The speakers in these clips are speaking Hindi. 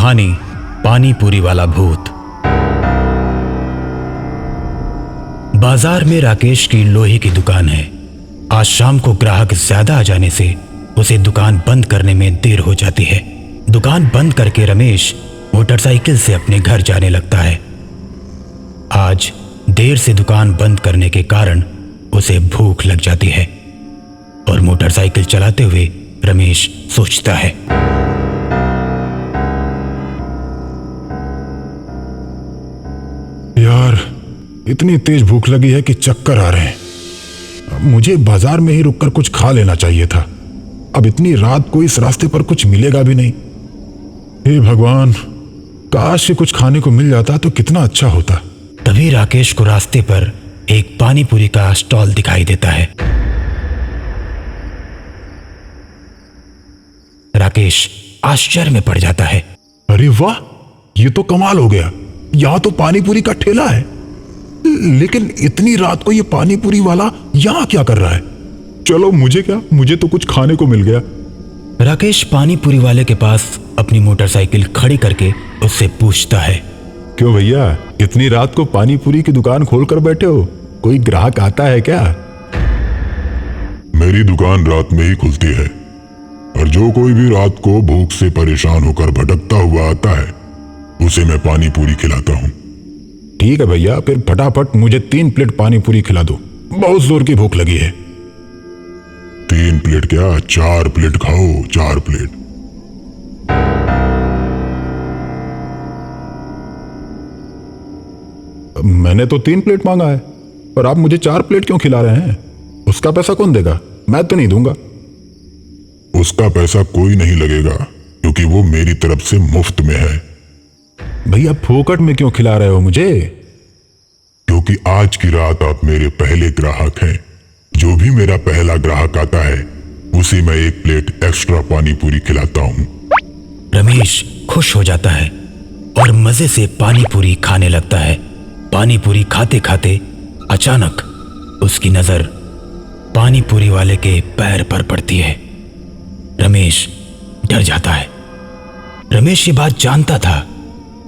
कहानी पानी पूरी वाला भूत। बाजार में राकेश की लोहे की दुकान है। आज शाम को ग्राहक ज्यादा आ जाने से उसे दुकान बंद करने में देर हो जाती है। दुकान बंद करके रमेश मोटरसाइकिल से अपने घर जाने लगता है। आज देर से दुकान बंद करने के कारण उसे भूख लग जाती है और मोटरसाइकिल चलाते हुए रमेश सोचता है, यार इतनी तेज भूख लगी है कि चक्कर आ रहे हैं। मुझे बाजार में ही रुककर कुछ खा लेना चाहिए था। अब इतनी रात को इस रास्ते पर कुछ मिलेगा भी नहीं। हे भगवान, काश ये कुछ खाने को मिल जाता तो कितना अच्छा होता। तभी राकेश को रास्ते पर एक पानी पूरी का स्टॉल दिखाई देता है। राकेश आश्चर्य में पड़ जाता है। अरे वाह, ये तो कमाल हो गया। यहाँ तो पानी पूरी का ठेला है, लेकिन इतनी रात को ये पानी पूरी वाला यहाँ क्या कर रहा है? चलो मुझे क्या, मुझे तो कुछ खाने को मिल गया। राकेश पानी पूरी वाले के पास अपनी मोटरसाइकिल खड़ी करके उससे पूछता है, क्यों भैया, इतनी रात को पानी पूरी की दुकान खोलकर बैठे हो? कोई ग्राहक आता है क्या? मेरी दुकान रात में ही खुलती है और जो कोई भी रात को भूख से परेशान होकर भटकता हुआ आता है उसे मैं पानी पूरी खिलाता हूँ। ठीक है भैया, फिर फटाफट मुझे 3 प्लेट पानी पूरी खिला दो। बहुत जोर की भूख लगी है। 3 प्लेट क्या, 4 प्लेट खाओ, 4 प्लेट। मैंने तो 3 प्लेट मांगा है, पर आप मुझे 4 प्लेट क्यों खिला रहे हैं? उसका पैसा कौन देगा? मैं तो नहीं दूंगा। उसका पैसा कोई नहीं लगेगा क्योंकि वो मेरी तरफ से मुफ्त में है। भैया फोकट में क्यों खिला रहे हो मुझे? क्योंकि आज की रात आप मेरे पहले ग्राहक हैं। जो भी मेरा पहला ग्राहक आता है उसे मैं 1 प्लेट एक्स्ट्रा पानी पूरी खिलाता हूँ। रमेश खुश हो जाता है और मजे से पानी पूरी खाने लगता है। पानी पूरी खाते खाते अचानक उसकी नजर पानी पूरी वाले के पैर पर पड़ती है। रमेश डर जाता है। रमेश ये बात जानता था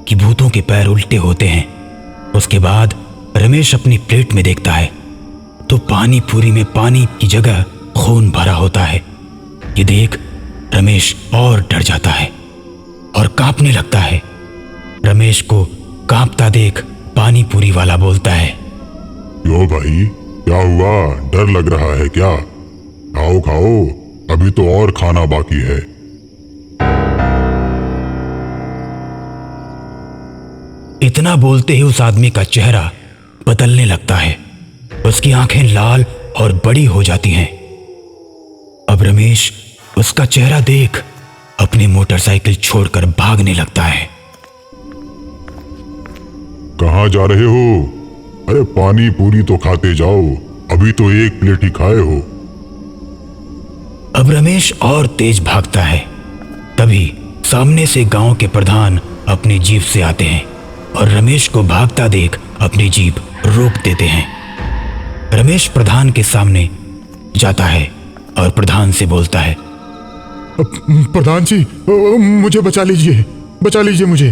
कि भूतों के पैर उल्टे होते हैं। उसके बाद रमेश अपनी प्लेट में देखता है तो पानी पूरी में पानी की जगह खून भरा होता है। ये देख रमेश और डर जाता है और कांपने लगता है। रमेश को कांपता देख पानी पूरी वाला बोलता है, क्यों भाई, क्या हुआ? डर लग रहा है क्या? खाओ खाओ, अभी तो और खाना बाकी है। इतना बोलते ही उस आदमी का चेहरा बदलने लगता है। उसकी आंखें लाल और बड़ी हो जाती हैं। अब रमेश उसका चेहरा देख अपनी मोटरसाइकिल छोड़कर भागने लगता है। कहाँ जा रहे हो? अरे पानी पूरी तो खाते जाओ, अभी तो 1 प्लेट ही खाए हो। अब रमेश और तेज भागता है। तभी सामने से गांव के प्रधान अपनी जीप से आते हैं और रमेश को भागता देख अपनी जीप रोक देते हैं। रमेश प्रधान के सामने जाता है और प्रधान से बोलता है, प्रधान जी, मुझे बचा लीजिए मुझे।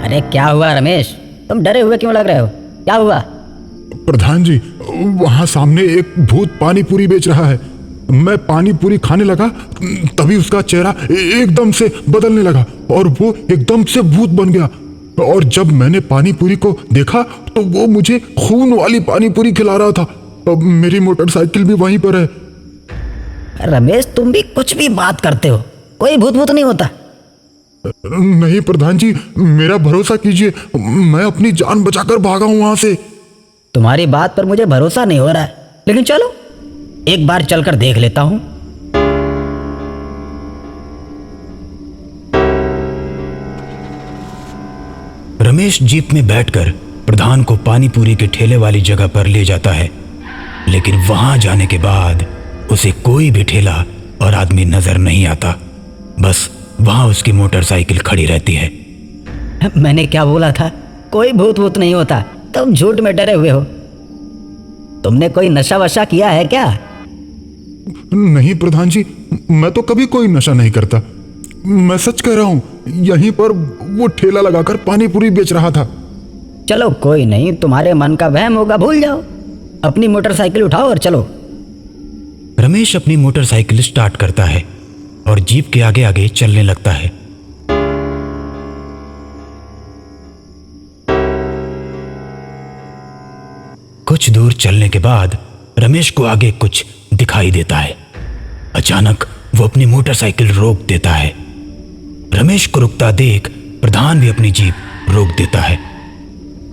अरे क्या हुआ रमेश, तुम डरे हुए क्यों लग रहे हो? क्या हुआ? प्रधान जी, वहां सामने एक भूत पानी पूरी बेच रहा है। मैं पानी पूरी खाने लगा तभी उसका चेहरा एकदम से बदलने लगा और वो एकदम से भूत बन गया। और जब मैंने पानी पूरी को देखा तो वो मुझे खून वाली पानी पूरी खिला रहा था। अब मेरी मोटरसाइकिल भी वहीं पर है। रमेश, तुम भी कुछ भी बात करते हो। कोई भूत भूत नहीं होता। नहीं प्रधान जी, मेरा भरोसा कीजिए, मैं अपनी जान बचाकर भागा हूं वहां से। तुम्हारी बात पर मुझे भरोसा नहीं हो रहा है, लेकिन चलो एक बार चलकर देख लेता हूं। रमेश जीप में बैठकर प्रधान को पानी पूरी के ठेले वाली जगह पर ले जाता है, लेकिन वहां जाने के बाद उसे कोई भी ठेला और आदमी नजर नहीं आता। बस वहां उसकी मोटरसाइकिल खड़ी रहती है। मैंने क्या बोला था? कोई भूत भूत नहीं होता। तुम झूठ में डरे हुए हो। तुमने कोई नशा वशा किया है क्या? नहीं प्रधान जी, मैं तो कभी कोई नशा नहीं करता। मैं सच कह रहा हूँ, यहीं पर वो ठेला लगाकर पानी पूरी बेच रहा था। चलो कोई नहीं, तुम्हारे मन का वहम होगा, भूल जाओ। अपनी मोटरसाइकिल उठाओ और चलो। रमेश अपनी मोटरसाइकिल स्टार्ट करता है और जीप के आगे आगे चलने लगता है। कुछ दूर चलने के बाद रमेश को आगे कुछ दिखाई देता है। अचानक वो अपनी मोटरसाइकिल रोक देता है। रमेश को रुकता देख प्रधान भी अपनी जीप रोक देता है।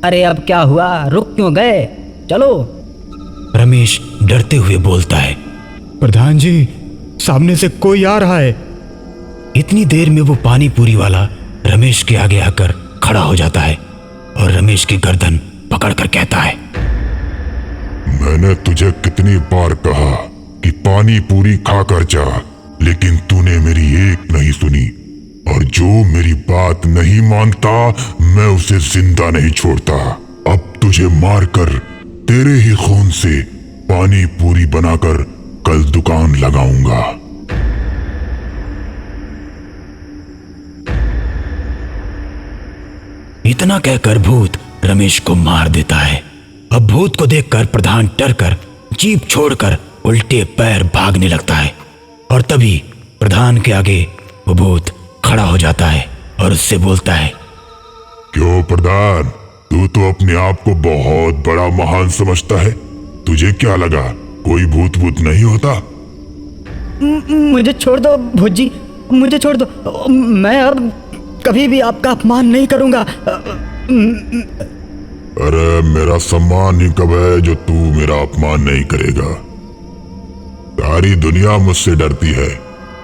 अरे अब क्या हुआ, रुक क्यों गए? चलो। रमेश डरते हुए बोलता है, प्रधान जी, सामने से कोई आ रहा है। इतनी देर में वो पानी पूरी वाला रमेश के आगे आकर खड़ा हो जाता है और रमेश की गर्दन पकड़कर कहता है, मैंने तुझे कितनी बार कहा कि पानी पूरी खाकर जा, लेकिन तूने मेरी एक नहीं सुनी, और जो मेरी बात नहीं मानता मैं उसे जिंदा नहीं छोड़ता। अब तुझे मारकर तेरे ही खून से पानी पूरी बनाकर कल दुकान लगाऊंगा। इतना कहकर भूत रमेश को मार देता है। अब भूत को देखकर प्रधान डरकर जीप छोड़कर उल्टे पैर भागने लगता है और तभी प्रधान के आगे वो भूत खड़ा हो जाता है और उससे बोलता है, क्यों प्रधान, तू तो अपने आप को बहुत बड़ा महान समझता है। तुझे क्या लगा कोई भूत भूत नहीं होता? मुझे छोड़ दो भूत जी, मुझे छोड़ दो। मैं अब कभी भी आपका अपमान नहीं करूंगा। अरे मेरा सम्मान ही कब है जो तू मेरा अपमान नहीं करेगा? सारी दुनिया मुझसे डरती है,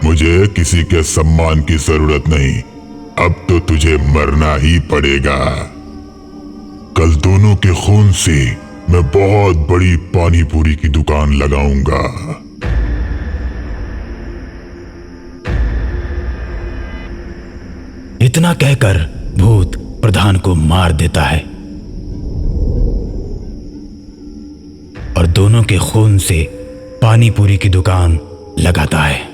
मुझे किसी के सम्मान की जरूरत नहीं। अब तो तुझे मरना ही पड़ेगा। कल दोनों के खून से मैं बहुत बड़ी पानी पूरी की दुकान लगाऊंगा। इतना कहकर भूत प्रधान को मार देता है और दोनों के खून से पानी पूरी की दुकान लगाता है।